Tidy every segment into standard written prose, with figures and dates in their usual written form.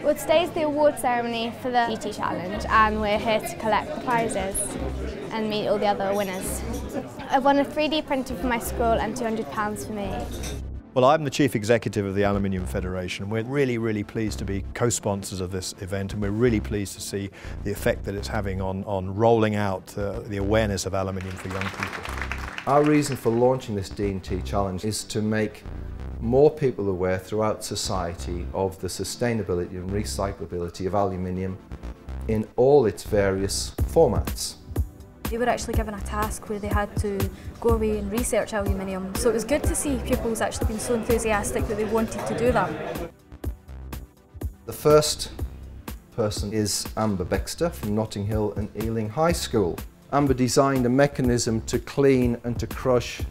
Well, today's the award ceremony for the D&T challenge, and we're here to collect the prizes and meet all the other winners. I've won a 3D printer for my school and £200 for me. Well, I'm the Chief Executive of the Aluminium Federation. We're really pleased to be co-sponsors of this event, and we're really pleased to see the effect that it's having on rolling out the awareness of aluminium for young people. Our reason for launching this D&T challenge is to make more people aware throughout society of the sustainability and recyclability of aluminium in all its various formats. They were actually given a task where they had to go away and research aluminium, so it was good to see pupils actually being so enthusiastic that they wanted to do that. The first person is Amber Baxter from Notting Hill and Ealing High School. Amber designed a mechanism to clean and to crush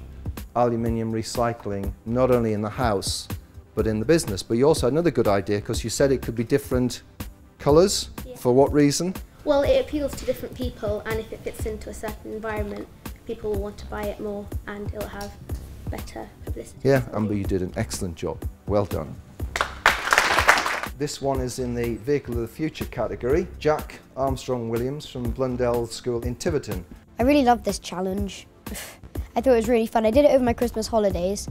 aluminium recycling, not only in the house but in the business. But you also had another good idea, because you said it could be different colours. Yeah. For what reason? Well, it appeals to different people, and if it fits into a certain environment, people will want to buy it more and it'll have better publicity. Yeah, Amber, you did an excellent job. Well done. This one is in the Vehicle of the Future category. Jack Armstrong-Williams from Blundell School in Tiverton. I really loved this challenge. I thought it was really fun. I did it over my Christmas holidays,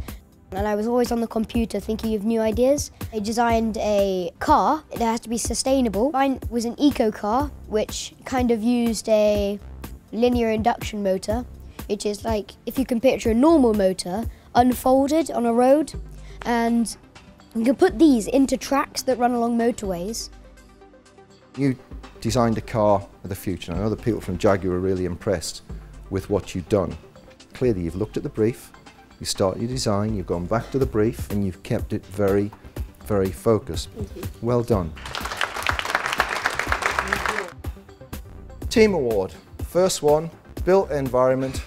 and I was always on the computer thinking of new ideas. I designed a car that has to be sustainable. Mine was an eco car, which kind of used a linear induction motor, which is like, if you can picture a normal motor unfolded on a road, and you can put these into tracks that run along motorways. You designed a car of the future. I know the people from Jaguar are really impressed with what you've done. Clearly you've looked at the brief, you start your design, you've gone back to the brief, and you've kept it very focused. Thank you. Well done. Team Award. First one, Built Environment,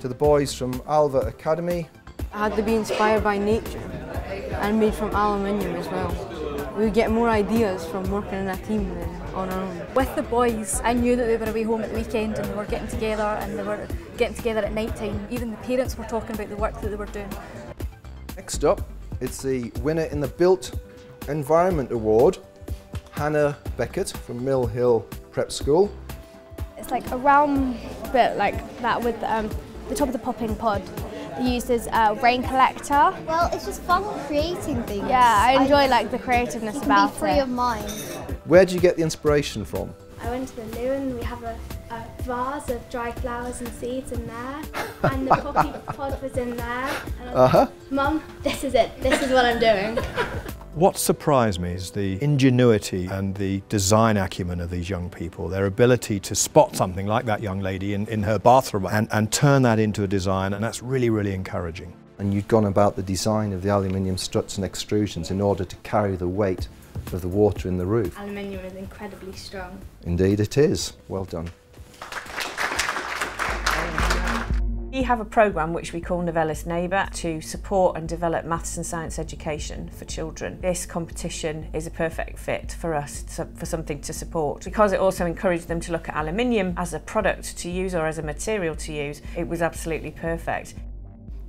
to the boys from Alva Academy. I had to be inspired by nature and made from aluminium as well. We would get more ideas from working in a team than on our own. With the boys, I knew that they were away home at the weekend and they were getting together, and they were getting together at night time. Even the parents were talking about the work that they were doing. Next up, it's the winner in the Built Environment Award, Hannah Beckett from Mill Hill Prep School. It's like a round bit like that with the top of the popping pod. Used as a rain collector. Well, it's just fun creating things. Yeah, I enjoy like the creativeness about it. Be free of mind. Where did you get the inspiration from? I went to the loo and we have a vase of dried flowers and seeds in there, and the poppy pod was in there. And I was like, Mum, this is it. This is what I'm doing. What surprised me is the ingenuity and the design acumen of these young people, their ability to spot something like that young lady in her bathroom and turn that into a design, and that's really encouraging. And you'd gone about the design of the aluminium struts and extrusions in order to carry the weight of the water in the roof. Aluminium is incredibly strong. Indeed it is. Well done. We have a programme which we call Novellis Neighbour to support and develop maths and science education for children. This competition is a perfect fit for us, for something to support. Because it also encouraged them to look at aluminium as a product to use or as a material to use, it was absolutely perfect.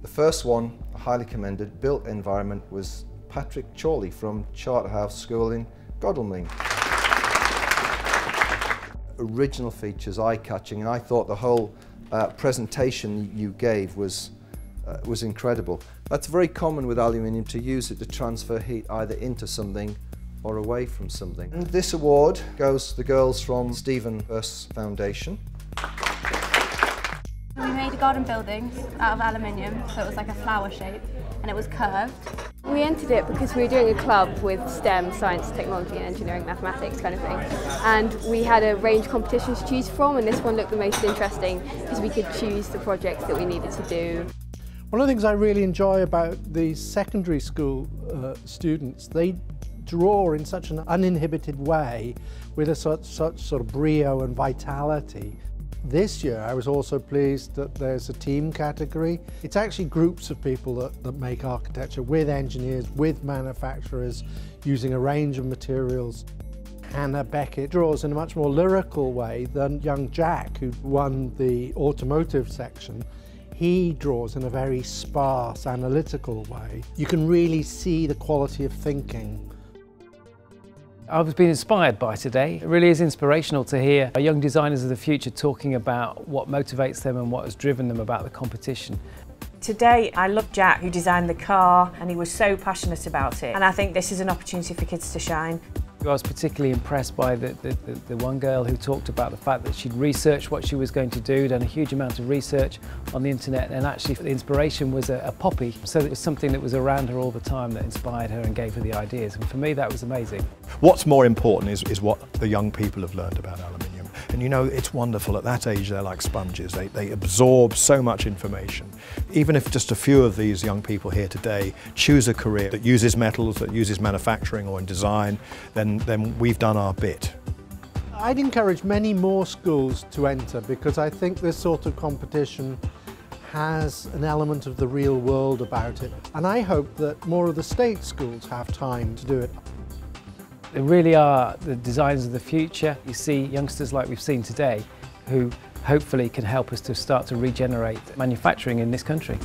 The first one, highly commended, Built Environment, was Patrick Chorley from Charterhouse School in Godalming. Original features, eye-catching, and I thought the whole presentation you gave was incredible. That's very common with aluminium, to use it to transfer heat either into something or away from something. And this award goes to the girls from Stephen Hurst's Foundation. We made a garden building out of aluminium, so it was like a flower shape, and it was curved. We entered it because we were doing a club with STEM, science, technology and engineering, mathematics kind of thing. And we had a range of competitions to choose from, and this one looked the most interesting because we could choose the projects that we needed to do. One of the things I really enjoy about the secondary school students, they draw in such an uninhibited way with a such sort of brio and vitality. This year I was also pleased that there's a team category. It's actually groups of people that make architecture, with engineers, with manufacturers, using a range of materials. Hannah Beckett draws in a much more lyrical way than young Jack, who won the automotive section. He draws in a very sparse, analytical way. You can really see the quality of thinking. I've been inspired by today. It really is inspirational to hear young designers of the future talking about what motivates them and what has driven them about the competition. Today I loved Jack, who designed the car, and he was so passionate about it, and I think this is an opportunity for kids to shine. I was particularly impressed by the one girl who talked about the fact that she'd researched what she was going to do, done a huge amount of research on the internet, and actually the inspiration was a poppy. So it was something that was around her all the time that inspired her and gave her the ideas, and for me that was amazing. What's more important is what the young people have learned about aluminium. And you know, it's wonderful. At that age, they're like sponges. They absorb so much information. Even if just a few of these young people here today choose a career that uses metals, that uses manufacturing or in design, then we've done our bit. I'd encourage many more schools to enter, because I think this sort of competition has an element of the real world about it. And I hope that more of the state schools have time to do it. They really are the designers of the future. You see youngsters like we've seen today who hopefully can help us to start to regenerate manufacturing in this country.